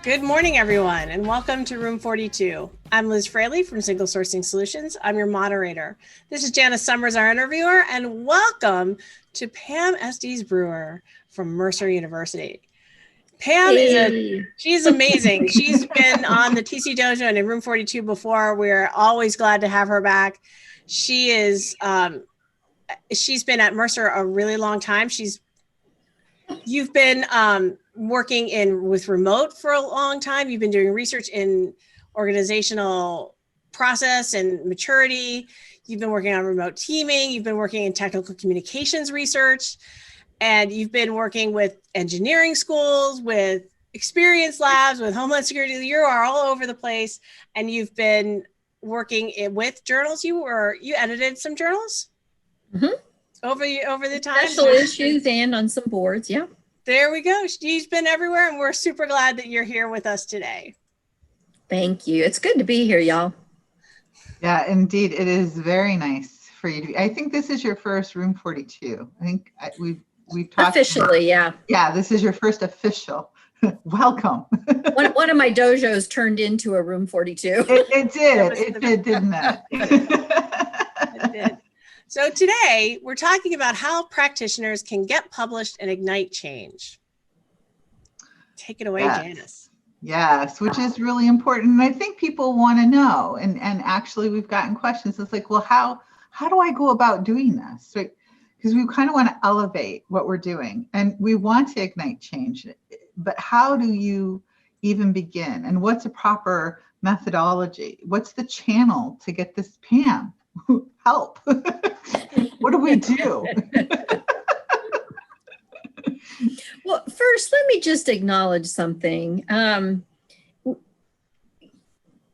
Good morning, everyone, and welcome to Room 42. I'm Liz Fraley from Single Sourcing Solutions. I'm your moderator. This is Janice Summers, our interviewer, and welcome to Pam Estes Brewer from Mercer University. Pam she's amazing. She's been on the TC Dojo and in Room 42 before. We're always glad to have her back. She is, she's been at Mercer a really long time. You've been working with remote for a long time. You've been doing research in organizational process and maturity. You've been working on remote teaming. You've been working in technical communications research. And you've been working with engineering schools, with experience labs, with Homeland Security. You are all over the place. And you've been working with journals. You edited some journals? Mm-hmm. Over the time. Special issues and on some boards, yeah. There we go. She's been everywhere, and we're super glad that you're here with us today. Thank you. It's good to be here, y'all. Yeah, indeed. It is very nice for you to be. I think this is your first Room 42. I think we've talked officially, yeah. Yeah, this is your first official. Welcome. One of my dojos turned into a Room 42. It did, didn't it? It did. So today we're talking about how practitioners can get published and ignite change. Take it away, yes. Janice. Yes, which is really important. And I think people want to know, and actually we've gotten questions. It's like, well, how do I go about doing this? Right? Because we kind of want to elevate what we're doing and we want to ignite change, but how do you even begin? And what's a proper methodology? What's the channel to get this? Pam, help. What do we do? Well, first, let me just acknowledge something.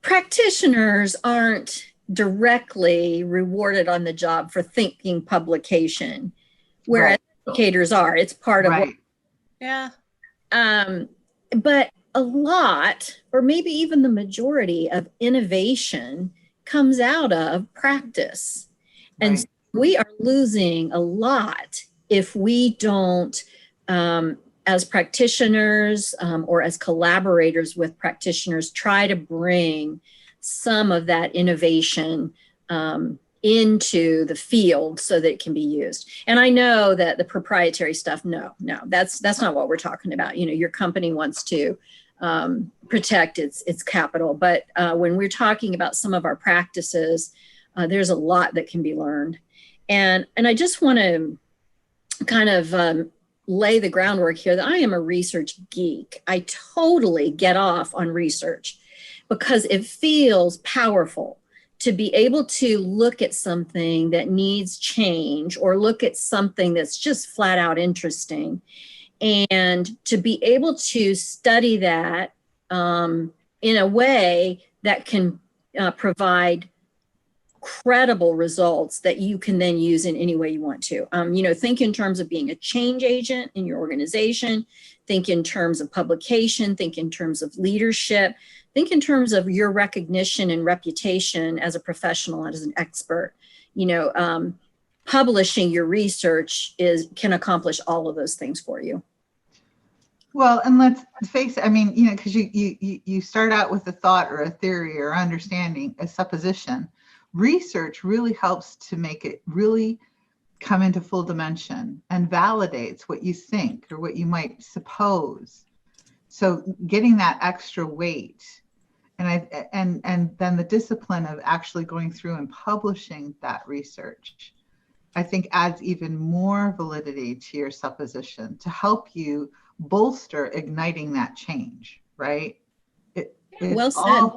Practitioners aren't directly rewarded on the job for thinking publication, whereas educators are. It's part of right. What, yeah. But a lot, or maybe even the majority of innovation comes out of practice. And Right. so we are losing a lot if we don't, as practitioners or as collaborators with practitioners, try to bring some of that innovation into the field so that it can be used. And I know that the proprietary stuff, no, that's not what we're talking about. You know, your company wants to protect its capital. But when we're talking about some of our practices, there's a lot that can be learned. And I just want to kind of lay the groundwork here that I am a research geek. I totally get off on research because it feels powerful to be able to look at something that needs change or look at something that's just flat out interesting. And to be able to study that in a way that can provide credible results that you can then use in any way you want to. Think in terms of being a change agent in your organization, think in terms of publication, think in terms of leadership, think in terms of your recognition and reputation as a professional, as an expert. Publishing your research can accomplish all of those things for you. Well, and let's face it, I mean, because you start out with a thought or a theory or understanding, a supposition. Research really helps to make it really come into full dimension and validates what you think or what you might suppose. So getting that extra weight and then the discipline of actually going through and publishing that research, I think adds even more validity to your supposition to help you bolster igniting that change, right? Well said.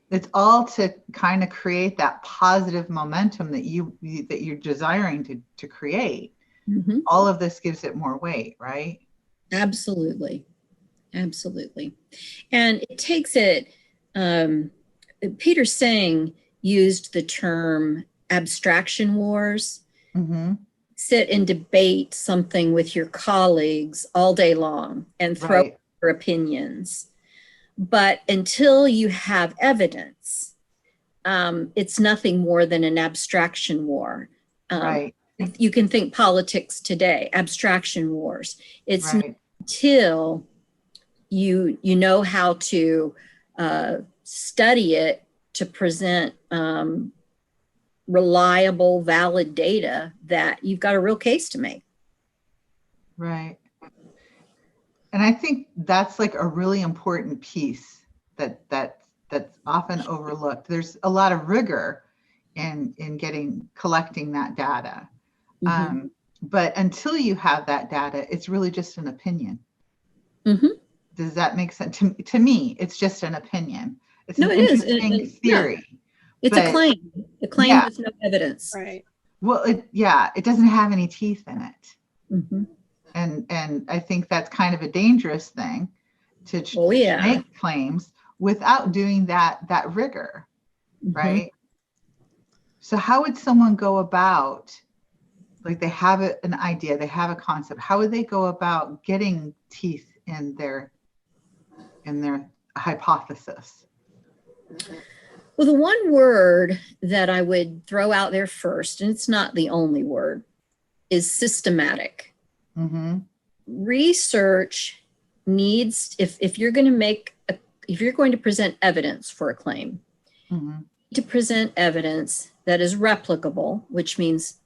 It's all to kind of create that positive momentum that you're desiring to create. Mm-hmm. All of this gives it more weight, right? Absolutely. And it takes it, Peter Senge used the term abstraction wars. Mm-hmm. Sit and debate something with your colleagues all day long and throw out your opinions. But until you have evidence, it's nothing more than an abstraction war. Right. You can think politics today, abstraction wars. It's not until you know how to study it to present reliable, valid data, that you've got a real case to make. Right. And I think that's like a really important piece that's often overlooked. There's a lot of rigor in collecting that data. Mm-hmm. But until you have that data, it's really just an opinion. Mm-hmm. Does that make sense? To me, it's just an opinion. It's No, an it is. interesting theory. Yeah. It's a claim. A claim with no evidence. Right. Well, it doesn't have any teeth in it. Mm-hmm. And I think that's kind of a dangerous thing to make claims without doing that rigor, mm-hmm. right? So how would someone go about, like they have an idea, they have a concept, how would they go about getting teeth in their hypothesis? Well, the one word that I would throw out there first, and it's not the only word, is systematic. Mm-hmm. Research needs, if you're going to present evidence for a claim, mm-hmm. to present evidence that is replicable, which means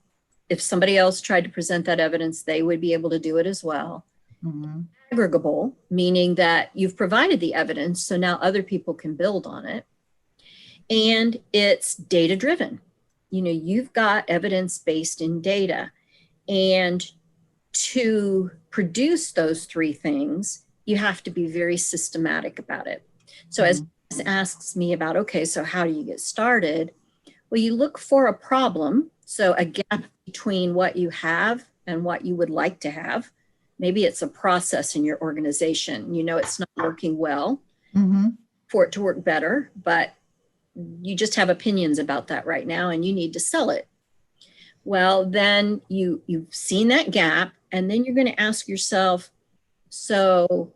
if somebody else tried to present that evidence, they would be able to do it as well. Mm-hmm. Aggregable, meaning that you've provided the evidence, so now other people can build on it. And it's data driven. You've got evidence based in data. And to produce those three things, you have to be very systematic about it. So as asks me about, okay, so how do you get started? Well, you look for a problem. So a gap between what you have and what you would like to have. Maybe it's a process in your organization. It's not working well, mm-hmm. for it to work better, but you just have opinions about that right now and you need to sell it. Well, then you've seen that gap, and then you're going to ask yourself, so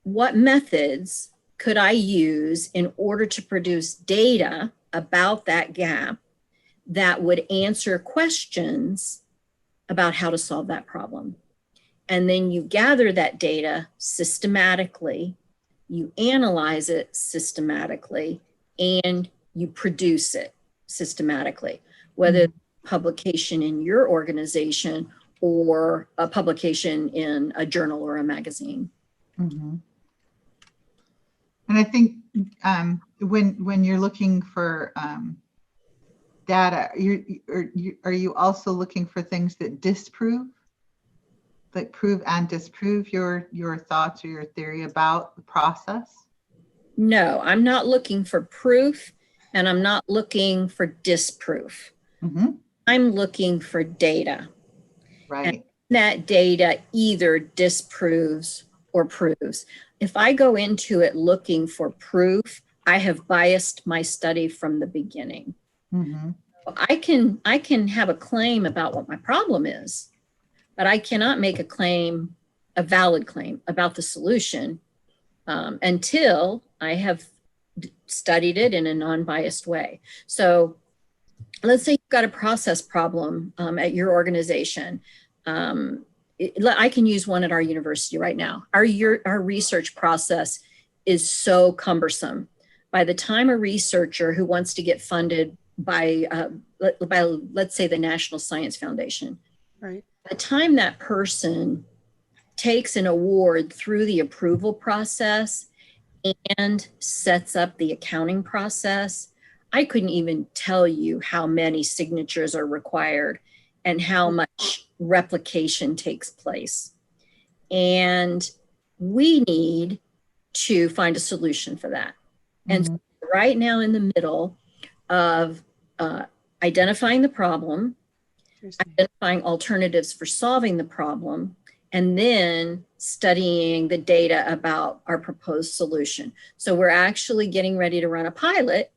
what methods could I use in order to produce data about that gap that would answer questions about how to solve that problem? And then you gather that data systematically, you analyze it systematically, and you produce it systematically, whether publication in your organization or a publication in a journal or a magazine. Mm-hmm. And I think when you're looking for data, are you also looking for things that disprove, like prove and disprove your thoughts or your theory about the process? No, I'm not looking for proof, and I'm not looking for disproof. Mm-hmm. I'm looking for data. Right. And that data either disproves or proves. If I go into it looking for proof, I have biased my study from the beginning. Mm-hmm. I can have a claim about what my problem is, but I cannot make a valid claim about the solution until I have studied it in a non-biased way. So let's say you've got a process problem at your organization. I can use one at our university right now. Our research process is so cumbersome. By the time a researcher who wants to get funded by let's say the National Science Foundation, right, by the time that person takes an award through the approval process and sets up the accounting process, I couldn't even tell you how many signatures are required and how much replication takes place. And we need to find a solution for that. And so right now in the middle of identifying the problem, identifying alternatives for solving the problem, and then studying the data about our proposed solution. So we're actually getting ready to run a pilot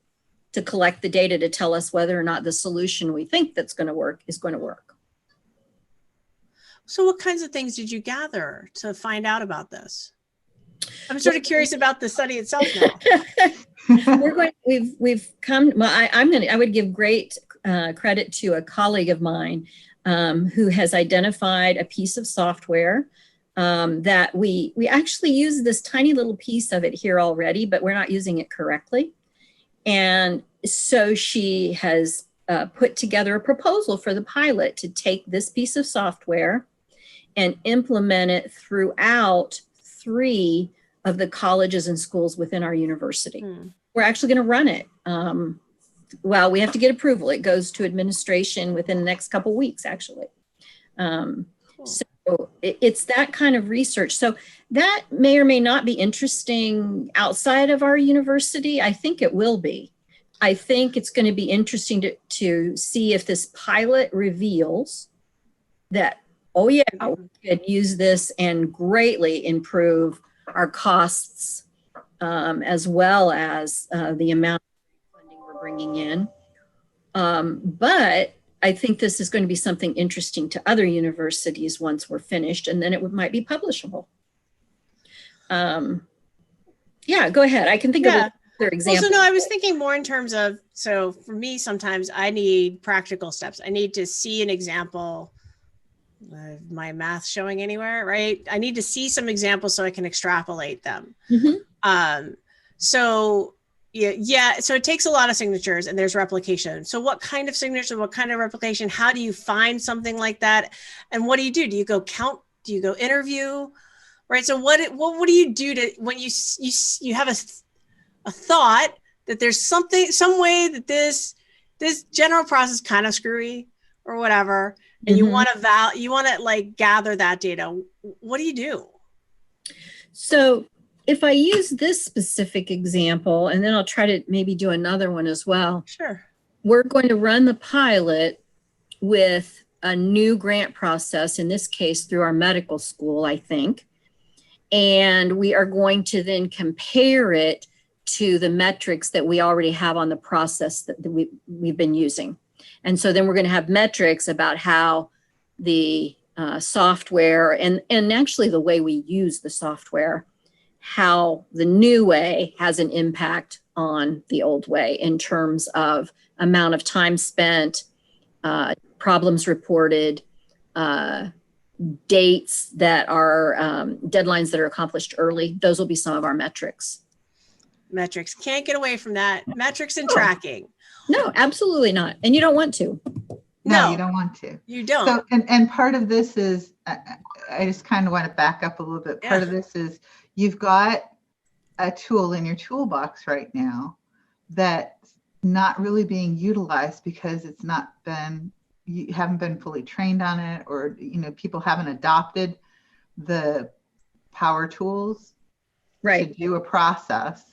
to collect the data to tell us whether or not the solution we think that's going to work is going to work. So what kinds of things did you gather to find out about this? I'm sort of curious about the study itself now. I would give great credit to a colleague of mine who has identified a piece of software that we actually use this tiny little piece of it here already, but we're not using it correctly. And so she has put together a proposal for the pilot to take this piece of software and implement it throughout 3 of the colleges and schools within our university. We're actually going to run it. Well, we have to get approval. It goes to administration within the next couple weeks, actually. So it's that kind of research. So that may or may not be interesting outside of our university. I think it will be. I think it's going to be interesting to see if this pilot reveals that, oh yeah, we could use this and greatly improve our costs, as well as the amount of funding we're bringing in. But I think this is going to be something interesting to other universities once we're finished, and then it might be publishable. Yeah, go ahead. I can think of another example. Well, so no, I was thinking more in terms of, so for me, sometimes I need practical steps. I need to see an example of my math showing anywhere, right? I need to see some examples so I can extrapolate them. So so it takes a lot of signatures, and there's replication. So what kind of signature, what kind of replication, how do you find something like that? And what do you do? Do you go count? Do you go interview? Right. So what do you do to, when you have a thought that there's some way that this general process kind of screwy or whatever, and you want to like gather that data. What do you do? So if I use this specific example, and then I'll try to maybe do another one as well. Sure. We're going to run the pilot with a new grant process, in this case through our medical school, I think. And we are going to then compare it to the metrics that we already have on the process that we've been using. And so then we're going to have metrics about how the software and actually the way we use the software, how the new way has an impact on the old way in terms of amount of time spent, problems reported, dates that are deadlines that are accomplished early. Those will be some of our metrics. Metrics. Can't get away from that. Metrics and tracking. No, absolutely not. And you don't want to. No, you don't want to. You don't. So, and part of this is, I just kind of want to back up a little bit. Part of this is you've got a tool in your toolbox right now that's not really being utilized because it's not been, you haven't been fully trained on it, or, people haven't adopted the power tools to do a process.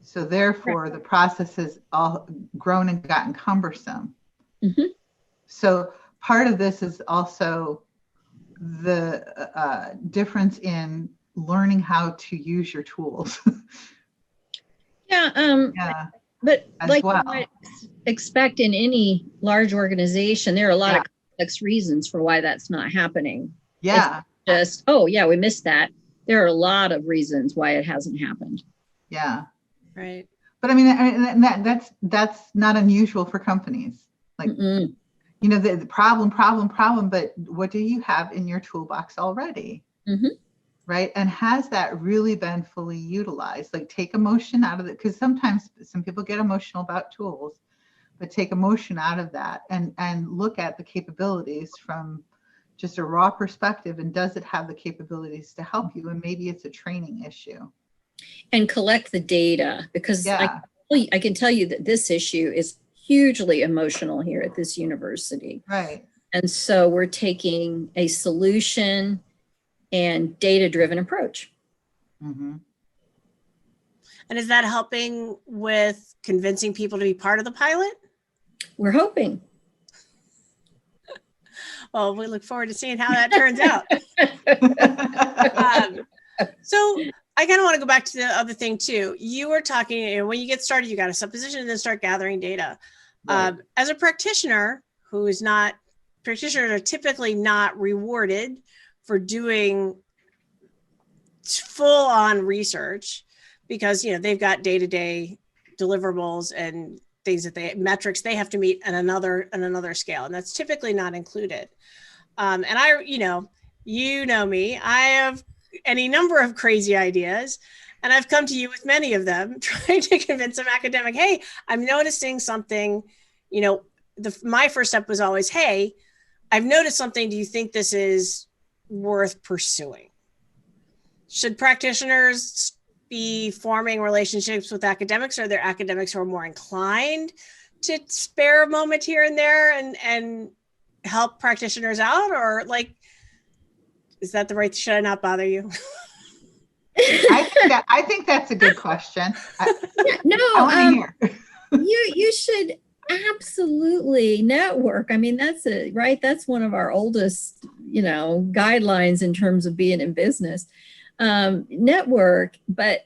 So therefore, the process has all grown and gotten cumbersome. So part of this is also the difference in learning how to use your tools. But like you might expect in any large organization, there are a lot of complex reasons for why that's not happening. It's just, we missed that. There are a lot of reasons why it hasn't happened. Right. But I mean, that's not unusual for companies. Like, the problem, but what do you have in your toolbox already? Right. And has that really been fully utilized? Like, take emotion out of it, because sometimes some people get emotional about tools, but take emotion out of that and look at the capabilities from just a raw perspective. And does it have the capabilities to help you? And maybe it's a training issue. And collect the data, because I can tell you that this issue is hugely emotional here at this university. Right. And so we're taking a solution and data-driven approach. And is that helping with convincing people to be part of the pilot? We're hoping. Well, we look forward to seeing how that turns out. So I kind of want to go back to the other thing too. You were talking, when you get started, you got a supposition and then start gathering data. Right. As a practitioner practitioners are typically not rewarded for doing full on research, because, they've got day-to-day deliverables and things metrics they have to meet at another scale. And that's typically not included. And You know me. I have any number of crazy ideas, and I've come to you with many of them, trying to convince some academic, hey, I'm noticing something. You know, my first step was always, hey, I've noticed something. Do you think this is worth pursuing? Should practitioners be forming relationships with academics? Are there academics who are more inclined to spare a moment here and there and help practitioners out? Or like, is that the right? Should I not bother you? I think that's a good question. No, I want to hear. you should absolutely network. I mean, that's one of our oldest, guidelines in terms of being in business. Network, but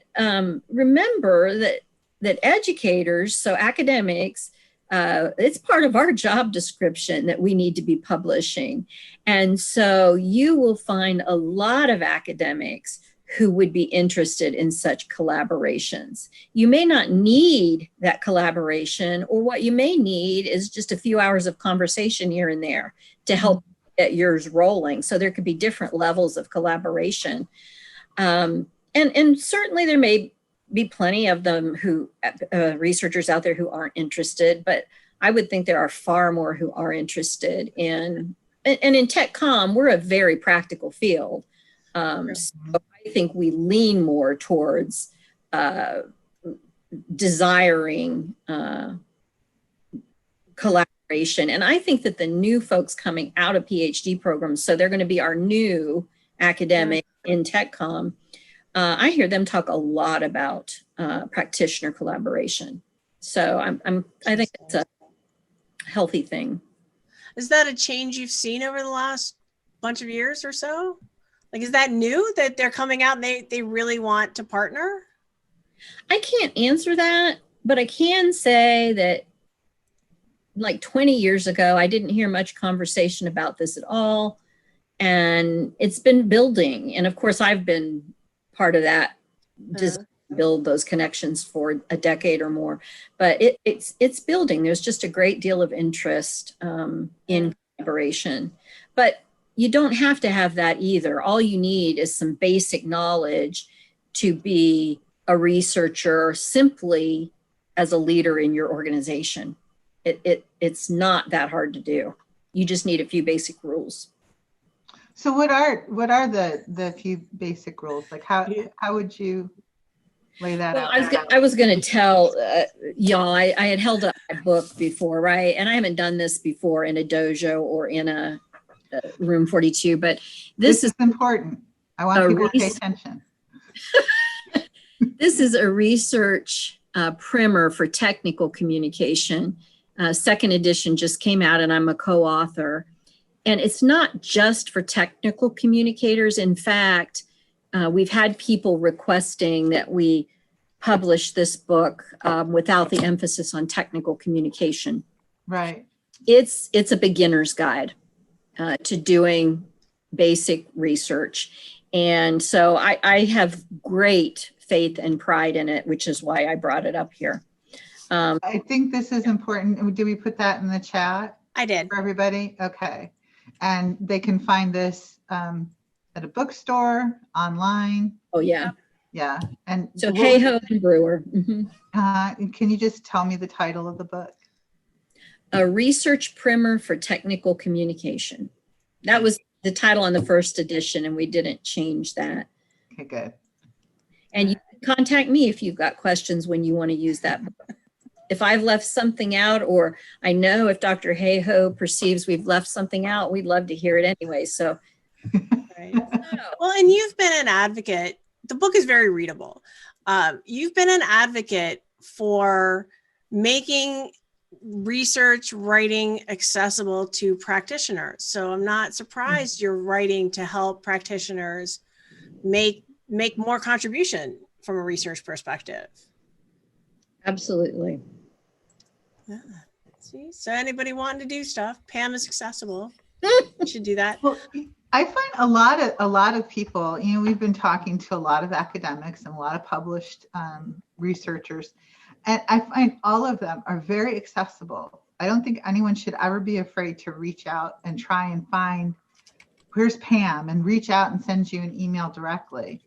remember that educators, so academics, it's part of our job description that we need to be publishing. And so you will find a lot of academics who would be interested in such collaborations. You may not need that collaboration, or what you may need is just a few hours of conversation here and there to help get yours rolling. So there could be different levels of collaboration. And certainly there may be plenty of them who researchers out there who aren't interested, but I would think there are far more who are interested in, and in TechCom, we're a very practical field. So I think we lean more towards desiring collaboration. And I think that the new folks coming out of PhD programs, so they're going to be our new academic in TechCom, I hear them talk a lot about practitioner collaboration. So I think it's a healthy thing. Is that a change you've seen over the last bunch of years or so? Like, is that new that they're coming out and they really want to partner? I can't answer that, but I can say that like 20 years ago, I didn't hear much conversation about this at all. And it's been building. And of course, I've been part of that, just build those connections for a decade or more. But it's building. There's just a great deal of interest in collaboration. But you don't have to have that either. All you need is some basic knowledge to be a researcher simply as a leader in your organization. It's not that hard to do. You just need a few basic rules. So what are the few basic rules? Like how would you lay that out? I was going to tell y'all, I had held up my book before, right? And I haven't done this before in a dojo or in a Room 42, but this is important. I want people to pay attention. This is a research primer for technical communication. Second edition just came out and I'm a co-author. And it's not just for technical communicators. In fact, we've had people requesting that we publish this book without the emphasis on technical communication. Right. It's a beginner's guide to doing basic research. And so I have great faith and pride in it, which is why I brought it up here. I think this is important. Did we put that in the chat? I did. For everybody? Okay. And they can find this at a bookstore, online. Oh, yeah. Yeah. And so Hey Ho and Brewer. Mm-hmm. Can you just tell me the title of the book? A Research Primer for Technical Communication. That was the title on the first edition, and we didn't change that. Okay, good. And you can contact me if you've got questions when you want to use that book. If I've left something out, or I know if Dr. Hey Ho perceives we've left something out, we'd love to hear it anyway. So, right. Well, and you've been an advocate. The book is very readable. You've been an advocate for making research writing accessible to practitioners. So I'm not surprised you're writing to help practitioners make more contribution from a research perspective. Absolutely. Yeah. See, so anybody wanting to do stuff, Pam is accessible. You should do that. Well, I find a lot of people, we've been talking to a lot of academics and a lot of published researchers, and I find all of them are very accessible. I don't think anyone should ever be afraid to reach out and try and find here's Pam, and reach out and send you an email directly.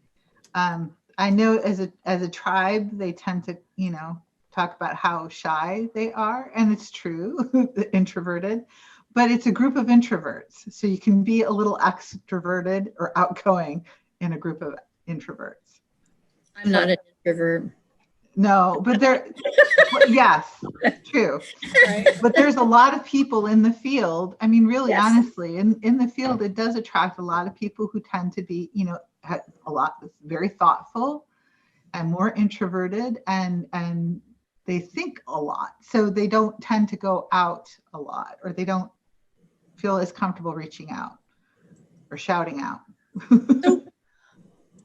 I know as a tribe, they tend to, talk about how shy they are, and it's true, introverted, but it's a group of introverts. So you can be a little extroverted or outgoing in a group of introverts. I'm not an introvert. No, but yes, true. Right. But there's a lot of people in the field. I mean, really, Yes. honestly, in the field, it does attract a lot of people who tend to be, very thoughtful and more introverted, and they think a lot. So they don't tend to go out a lot, or they don't feel as comfortable reaching out or shouting out. So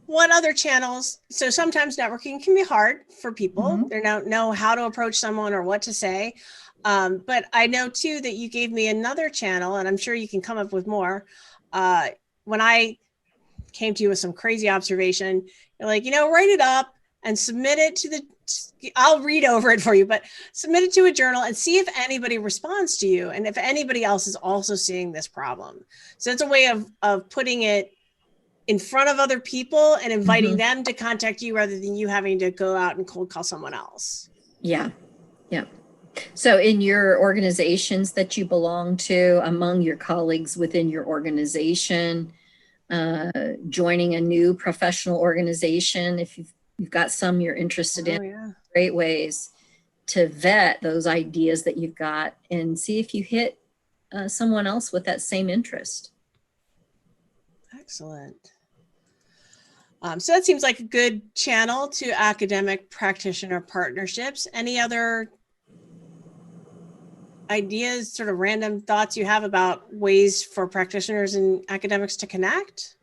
what other channels? So sometimes networking can be hard for people. Mhm. They don't know how to approach someone or what to say. But I know too that you gave me another channel, and I'm sure you can come up with more. When I came to you with some crazy observation, you're like, write it up and submit it to I'll read over it for you, but submit it to a journal and see if anybody responds to you and if anybody else is also seeing this problem. So it's a way of putting it in front of other people and inviting them to contact you rather than you having to go out and cold call someone else. Yeah. Yeah. So in your organizations that you belong to, among your colleagues within your organization, joining a new professional organization, if you've got some you're interested in, Yeah. Great ways to vet those ideas that you've got and see if you hit someone else with that same interest. Excellent. So that seems like a good channel to academic practitioner partnerships. Any other ideas, sort of random thoughts you have about ways for practitioners and academics to connect?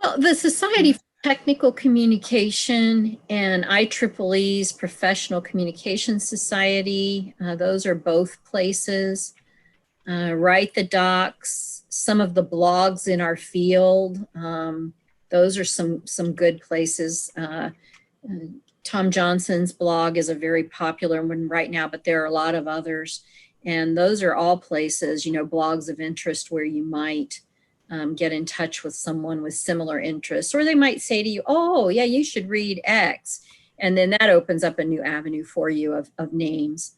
Well, the Society for Technical Communication and IEEE's Professional Communication Society, those are both places. Write the Docs, some of the blogs in our field, those are some good places. Tom Johnson's blog is a very popular one right now, but there are a lot of others. And those are all places, blogs of interest where you might get in touch with someone with similar interests, or they might say to you, oh yeah, you should read X. And then that opens up a new avenue for you of names.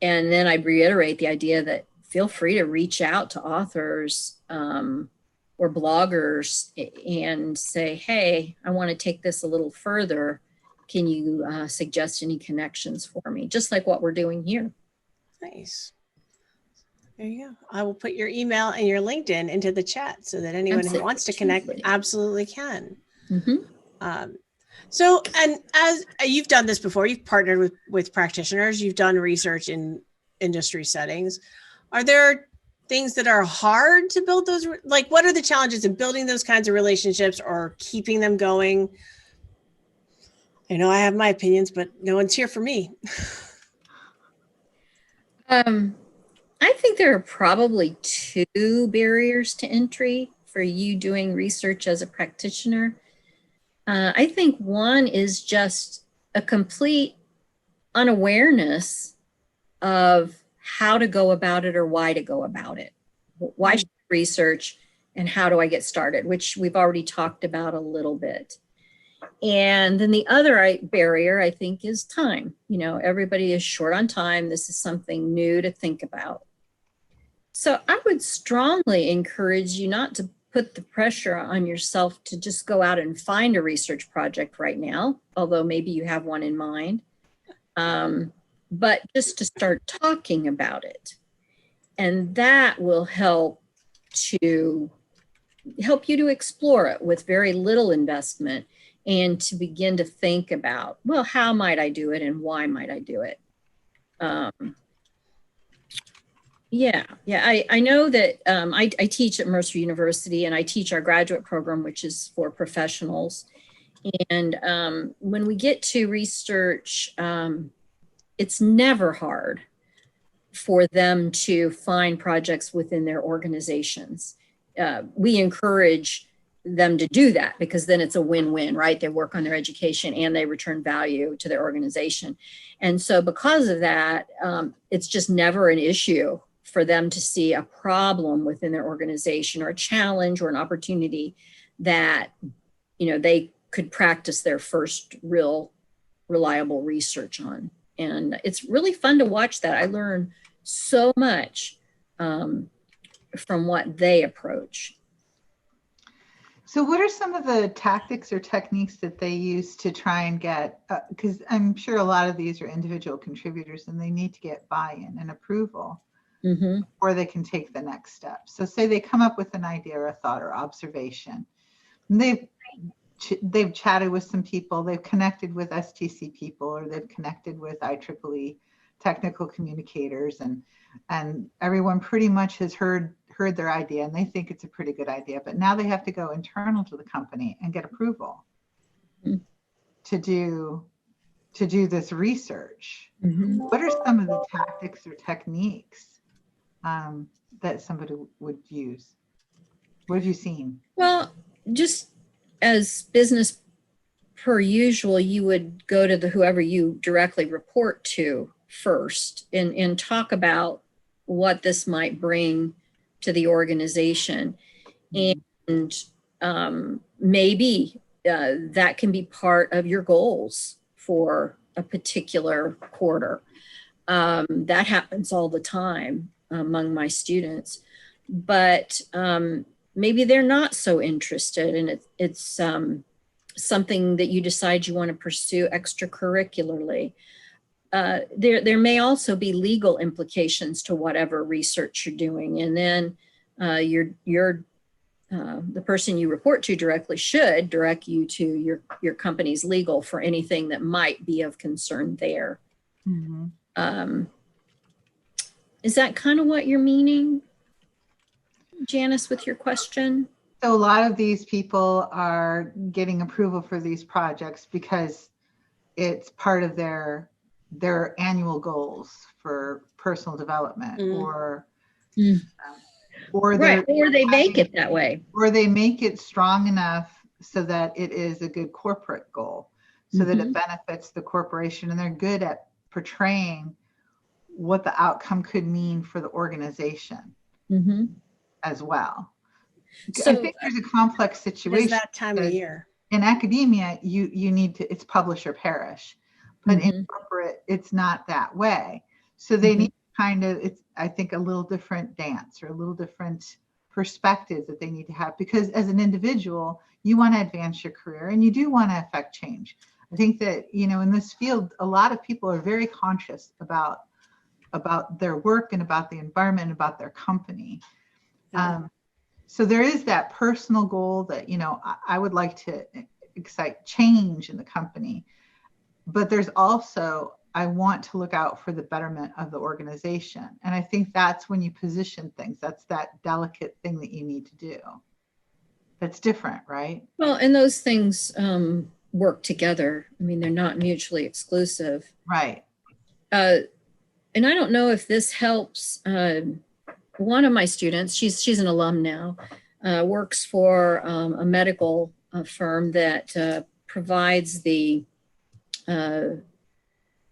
And then I reiterate the idea that feel free to reach out to authors or bloggers and say, hey, I want to take this a little further. Can you suggest any connections for me? Just like what we're doing here. Nice. There you go. I will put your email and your LinkedIn into the chat so that anyone who wants to connect absolutely can. So, and as you've done this before, you've partnered with practitioners, you've done research in industry settings. Are there things that are hard to build those? Like, what are the challenges in building those kinds of relationships or keeping them going? I know I have my opinions, but no one's here for me. I think there are probably two barriers to entry for you doing research as a practitioner. I think one is just a complete unawareness of how to go about it or why to go about it. Why should I research and how do I get started, which we've already talked about a little bit. And then the other barrier, I think, is time. Everybody is short on time. This is something new to think about. So I would strongly encourage you not to put the pressure on yourself to just go out and find a research project right now, although maybe you have one in mind, but just to start talking about it. And that will help you to explore it with very little investment and to begin to think about, well, how might I do it and why might I do it? I know that I teach at Mercer University and I teach our graduate program, which is for professionals. And when we get to research, it's never hard for them to find projects within their organizations. We encourage them to do that because then it's a win-win, right? They work on their education and they return value to their organization. And so because of that, it's just never an issue for them to see a problem within their organization or a challenge or an opportunity that, they could practice their first real reliable research on. And it's really fun to watch that. I learn so much from what they approach. So what are some of the tactics or techniques that they use to try and get, because I'm sure a lot of these are individual contributors and they need to get buy-in and approval before they can take the next step. So say they come up with an idea or a thought or observation. And they've chatted with some people, they've connected with STC people, or they've connected with IEEE technical communicators, and everyone pretty much has heard their idea and they think it's a pretty good idea, but now they have to go internal to the company and get approval to do this research. What are some of the tactics or techniques that somebody would use? What have you seen? Well, just as business per usual, you would go to whoever you directly report to first and talk about what this might bring to the organization. And maybe that can be part of your goals for a particular quarter. That happens all the time among my students, but maybe they're not so interested, and it's something that you decide you want to pursue extracurricularly. There may also be legal implications to whatever research you're doing, and then the person you report to directly should direct you to your company's legal for anything that might be of concern there. Is that kind of what you're meaning, Janice, with your question? So a lot of these people are getting approval for these projects because it's part of their annual goals for personal development, or right, or they make it that way, or they make it strong enough so that it is a good corporate goal, so that it benefits the corporation, and they're good at portraying what the outcome could mean for the organization as well. So I think there's a complex situation. It's that time of year. In academia, you need to, it's publish or perish. But in corporate, it's not that way. So they need kind of, it's, I think, a little different dance or a little different perspective that they need to have, because as an individual, you want to advance your career and you do want to affect change. I think that, in this field, a lot of people are very conscious about their work and about the environment and about their company. So there is that personal goal that, I would like to excite change in the company. But there's also, I want to look out for the betterment of the organization. And I think that's when you position things. That's that delicate thing that you need to do. That's different, right? Well, and those things work together. I mean, they're not mutually exclusive. Right. And I don't know if this helps. One of my students, she's an alum now, works for a medical firm that provides the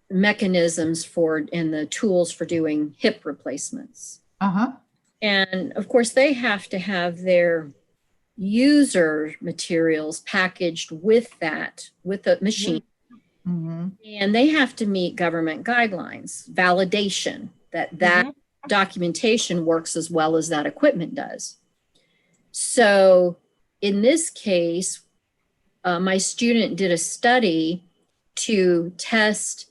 mechanisms for and the tools for doing hip replacements. And of course, they have to have their user materials packaged with the machine. And they have to meet government guidelines, validation that documentation works as well as that equipment does. So in this case, my student did a study to test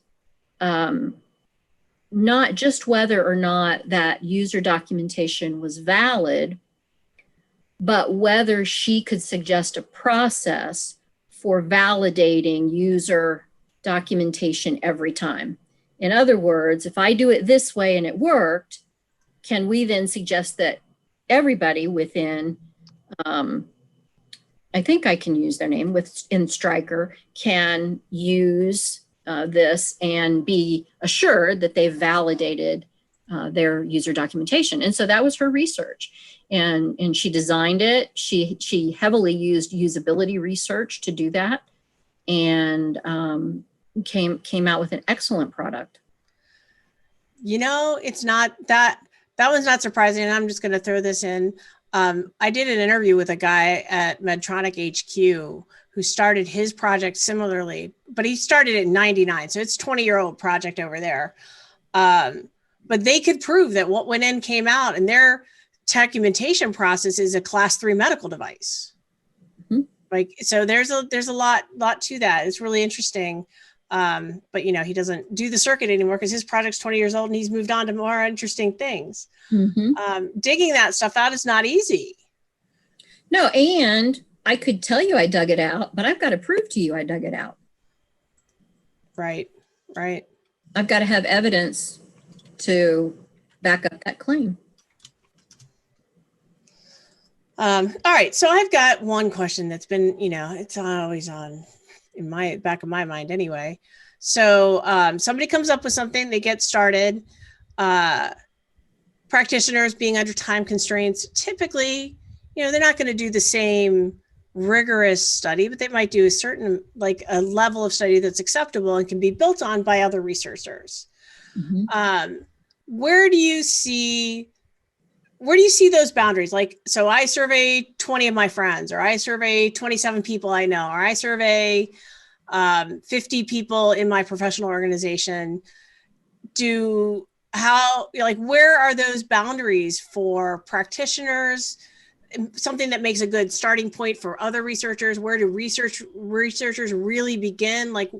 not just whether or not that user documentation was valid, but whether she could suggest a process for validating user documentation every time. In other words, if I do it this way and it worked, can we then suggest that everybody within, I think I can use their name in Stryker, can use this and be assured that they've validated their user documentation. And so that was her research. And she designed it. She heavily used usability research to do that, and came out with an excellent product. It's not that That one's not surprising. And I'm just going to throw this in. I did an interview with a guy at Medtronic HQ who started his project similarly, but he started in 99. So it's a 20-year-old project over there. But they could prove that what went in came out, and their documentation process is a class 3 medical device. Mm-hmm. Like, so there's a lot to that. It's really interesting. But he doesn't do the circuit anymore because his project's 20 years old and he's moved on to more interesting things. Mm-hmm. Digging that stuff out is not easy. No, and I could tell you I dug it out, but I've got to prove to you I dug it out. Right. I've got to have evidence to back up that claim. All right. So I've got one question that's been, it's always on in my back of my mind anyway. So somebody comes up with something, they get started. Practitioners being under time constraints, typically, they're not going to do the same rigorous study, but they might do a certain, like a level of study that's acceptable and can be built on by other researchers. Mm-hmm. Where do you see those boundaries? Like, so I survey 20 of my friends, or I survey 27 people I know, or I survey 50 people in my professional organization. Where are those boundaries for practitioners? Something that makes a good starting point for other researchers? Where do researchers really begin? Like,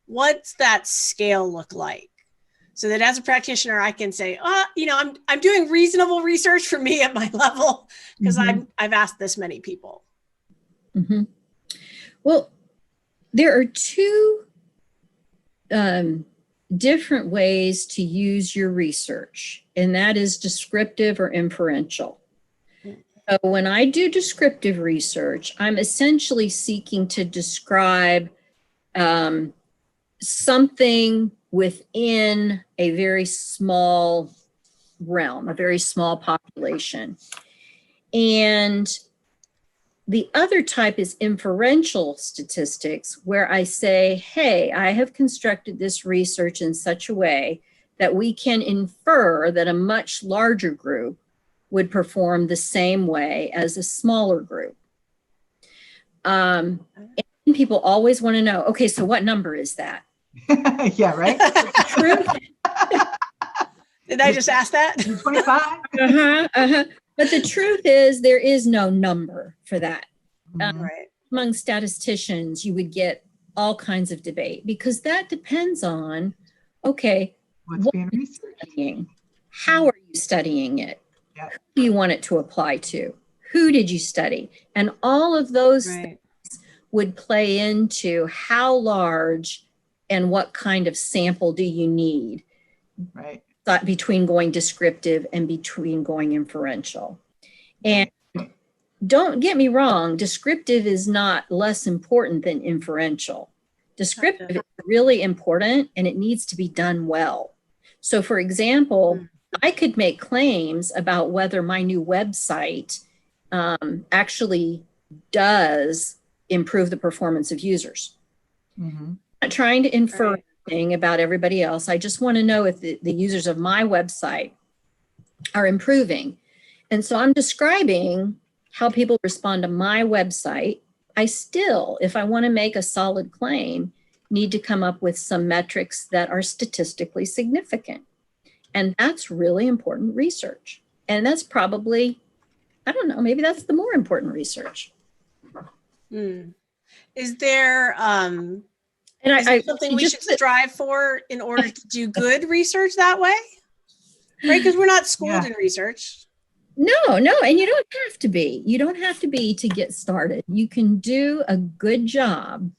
what's that scale look like? So that as a practitioner, I can say, I'm doing reasonable research for me at my level because Mm-hmm. I've asked this many people. Mm-hmm. Well, there are two different ways to use your research, and that is descriptive or inferential. So when I do descriptive research, I'm essentially seeking to describe something within a very small realm, a very small population. And the other type is inferential statistics, where I say, hey, I have constructed this research in such a way that we can infer that a much larger group would perform the same way as a smaller group. And people always want to know, okay, so what number is that? Yeah, right. Did I just ask that? 25. But the truth is, there is no number for that. Right. Among statisticians, you would get all kinds of debate because that depends on, okay, What's being researched? studying? How are you studying it? Yeah. Who do you want it to apply to? Who did you study? And all of those things would play into how large and what kind of sample do you need, right, between going descriptive and between going inferential. And don't get me wrong, descriptive is not less important than inferential. Descriptive is really important and it needs to be done well. So for example, I could make claims about whether my new website actually does improve the performance of users. Mm-hmm. I'm not trying to infer anything about everybody else. I just want to know if the users of my website are improving. And so I'm describing how people respond to my website. I still, if I want to make a solid claim, need to come up with some metrics that are statistically significant. And that's really important research. And that's probably, I don't know, maybe that's the more important research. Is there something we should strive for in order to do good research that way? Right? Because we're not schooled in research. No, and you don't have to be. You don't have to be to get started. You can do a good job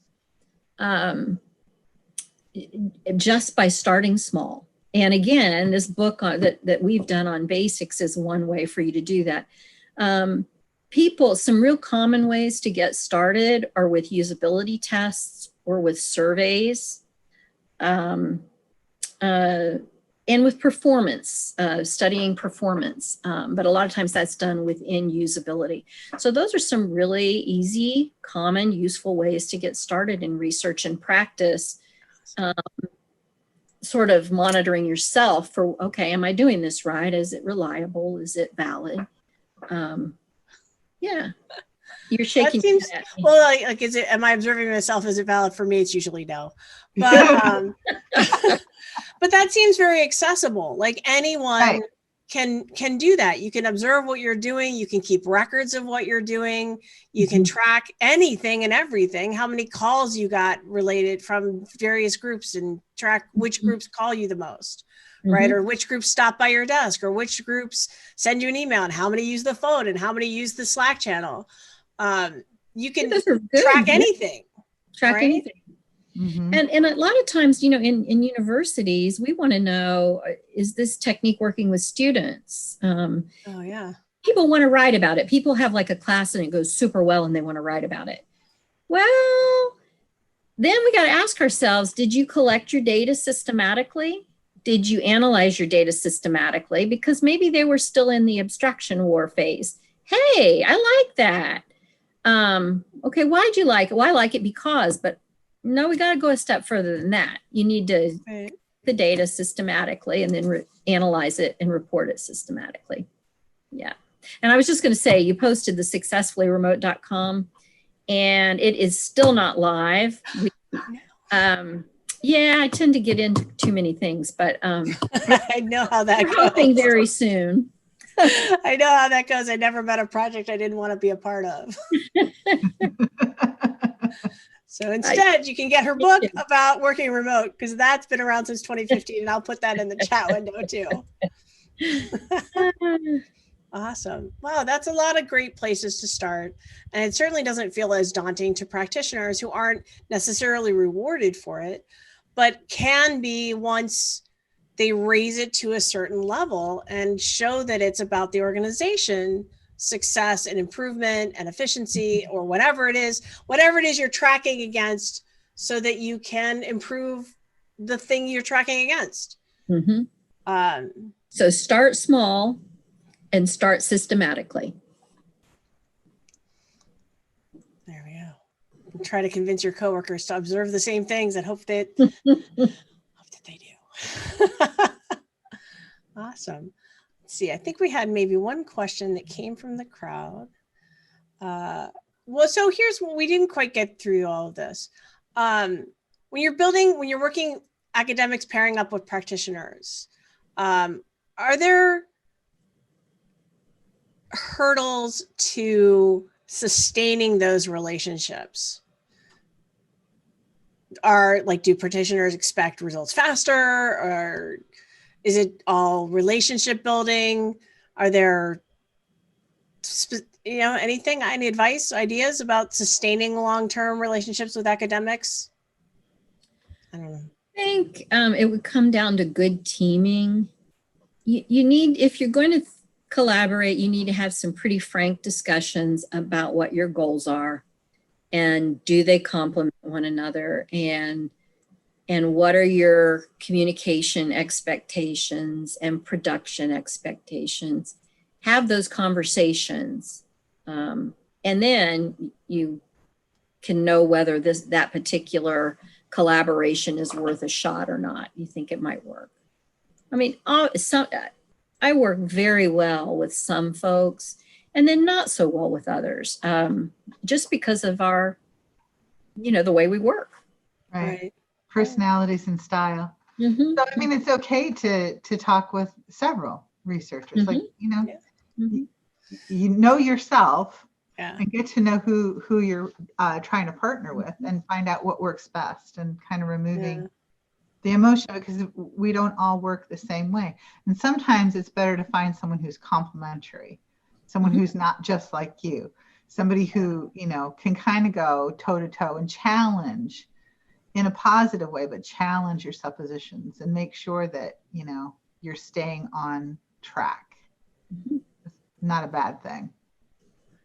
just by starting small. And again, this book that we've done on basics is one way for you to do that. Some real common ways to get started are with usability tests or with surveys, and with performance, studying performance. But a lot of times that's done within usability. So those are some really easy, common, useful ways to get started in research and practice. sort of monitoring yourself for, okay, am I doing this right? Is it reliable? Is it valid? Yeah. You're shaking. That seems, your head. well, like, is it, am I observing myself? Is it valid for me? It's usually no. But, but that seems very accessible. Like anyone Right. can do that. You can observe what you're doing. You can keep records of what you're doing. You can track anything and everything, how many calls you got related from various groups, and track which groups call you the most, right? Or which groups stop by your desk, or which groups send you an email, and how many use the phone, and how many use the Slack channel. You can track anything. Track right? anything. And a lot of times, in universities, we want to know, is this technique working with students? Oh, yeah. People want to write about it. People have like a class and it goes super well and they want to write about it. Well, then we got to ask ourselves, did you collect your data systematically? Did you analyze your data systematically? Because maybe they were still in the abstraction war phase. Hey, I like that. Okay, why'd you like it? Well, I like it because, but no, we got to go a step further than that. You need to the data systematically and then analyze it and report it systematically. Yeah. And I was just going to say, you posted the successfullyremote.com and it is still not live. Yeah, I tend to get into too many things, but I know how that goes. Hoping very soon. I know how that goes. I never met a project I didn't want to be a part of. So instead, you can get her book about working remote, because that's been around since 2015, and I'll put that in the chat window too. Awesome. Wow, that's a lot of great places to start. And it certainly doesn't feel as daunting to practitioners who aren't necessarily rewarded for it, but can be once they raise it to a certain level and show that it's about the organization success and improvement and efficiency, or whatever it is you're tracking against, so that you can improve the thing you're tracking against. So start small and start systematically. There we go. Try to convince your coworkers to observe the same things and hope that they do. Awesome. See, I think we had maybe one question that came from the crowd. Well, so here's what we didn't quite get through all of this. When you're working academics pairing up with practitioners, are there hurdles to sustaining those relationships? Do practitioners expect results faster, or is it all relationship building? Are there, any advice, ideas about sustaining long-term relationships with academics? I don't know. I think it would come down to good teaming. You need, if you're going to collaborate, you need to have some pretty frank discussions about what your goals are, and do they complement one another, and what are your communication expectations and production expectations. Have those conversations, and then you can know whether that particular collaboration is worth a shot or not. You think it might work. I mean, I work very well with some folks and then not so well with others, just because of our, the way we work. Right. Personalities and style. So, I mean, it's okay to talk with several researchers, you know yourself, and get to know who you're trying to partner with, and find out what works best, and kind of removing the emotion, because we don't all work the same way. And sometimes it's better to find someone who's complementary, someone who's not just like you, somebody who, can kind of go toe to toe and challenge in a positive way, but challenge your suppositions and make sure that, you're staying on track. It's not a bad thing.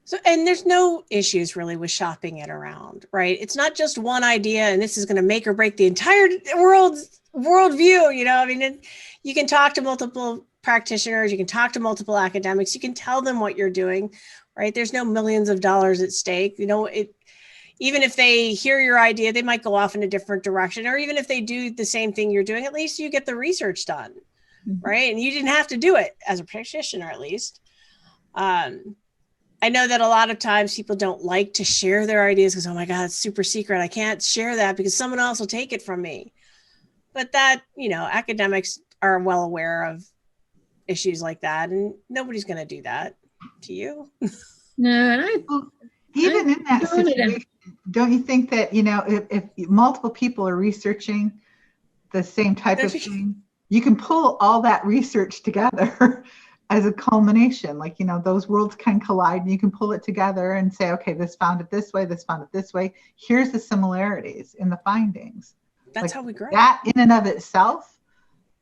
So, and there's no issues really with shopping it around, right? It's not just one idea and this is going to make or break the entire worldview. I mean, you can talk to multiple practitioners, you can talk to multiple academics, you can tell them what you're doing, right? There's no millions of dollars at stake. even if they hear your idea, they might go off in a different direction, or even if they do the same thing you're doing, at least you get the research done, right? And you didn't have to do it as a practitioner, at least. I know that a lot of times people don't like to share their ideas because, oh my God, it's super secret. I can't share that because someone else will take it from me. But that, academics are well aware of issues like that, and nobody's going to do that to you. No, and even in that situation, don't you think that, if multiple people are researching the same type of thing, you can pull all that research together as a culmination, like, those worlds can collide and you can pull it together and say, okay, this found it this way, this found it this way. Here's the similarities in the findings. That's how we grow. That in and of itself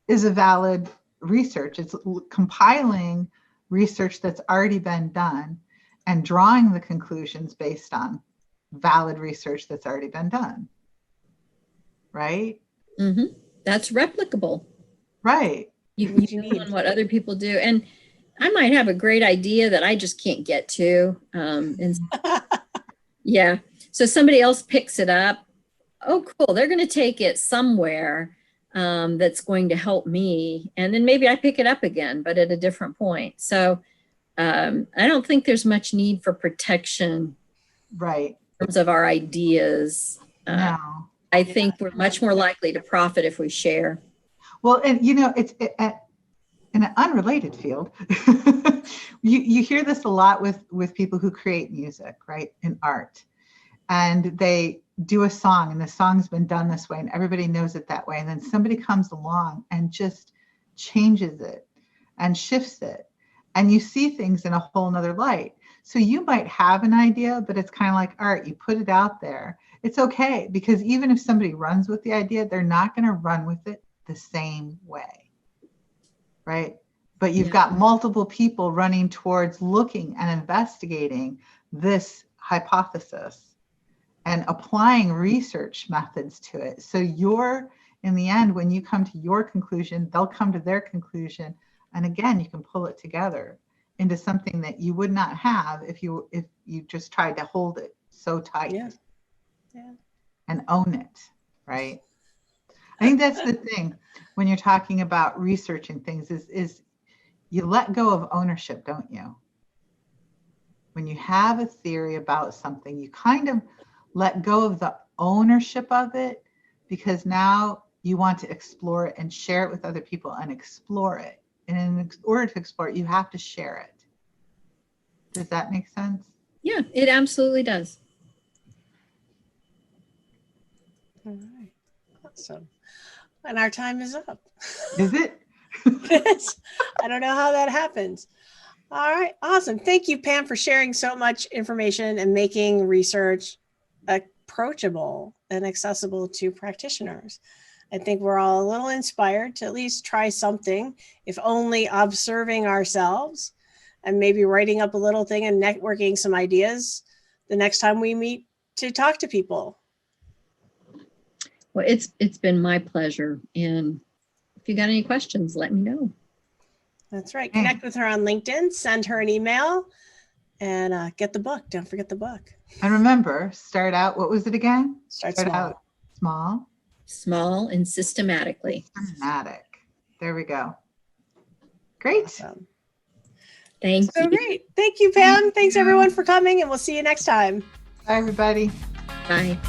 is a valid research. It's compiling research that's already been done and drawing the conclusions based on valid research that's already been done. Right? Mm-hmm. That's replicable. Right. You build on what other people do. And I might have a great idea that I just can't get to. Yeah. So somebody else picks it up. Oh, cool. They're going to take it somewhere that's going to help me. And then maybe I pick it up again, but at a different point. So I don't think there's much need for protection. Right. In terms of our ideas. No. I think we're much more likely to profit if we share. Well, and it's in an unrelated field. you hear this a lot with people who create music, right, in art, and they do a song, and the song's been done this way, and everybody knows it that way, and then somebody comes along and just changes it and shifts it, and you see things in a whole nother light. So you might have an idea, but it's kind of like art. You put it out there. It's okay, because even if somebody runs with the idea, they're not going to run with it the same way, right? But you've got multiple people running towards looking and investigating this hypothesis and applying research methods to it. So you're, in the end, when you come to your conclusion, they'll come to their conclusion. And again, you can pull it together into something that you would not have if you just tried to hold it so tight and own it, right? I think that's the thing when you're talking about researching things is you let go of ownership, don't you? When you have a theory about something, you kind of let go of the ownership of it, because now you want to explore it and share it with other people and explore it. And in order to explore it, you have to share it. Does that make sense? Yeah, it absolutely does. All right. Awesome. And our time is up. Is it? I don't know how that happens. All right. Awesome. Thank you, Pam, for sharing so much information and making research approachable and accessible to practitioners. I think we're all a little inspired to at least try something, if only observing ourselves and maybe writing up a little thing and networking some ideas the next time we meet to talk to people. Well, it's been my pleasure. And if you got any questions, let me know. That's right. Connect with her on LinkedIn, send her an email, and get the book. Don't forget the book. And remember, start out, what was it again? Start small. Out small. Small and systematically. Systematic. There we go. Great. Awesome. Thank you. Great. Thank you, Pam. Thanks everyone for coming, and we'll see you next time. Bye, everybody. Bye.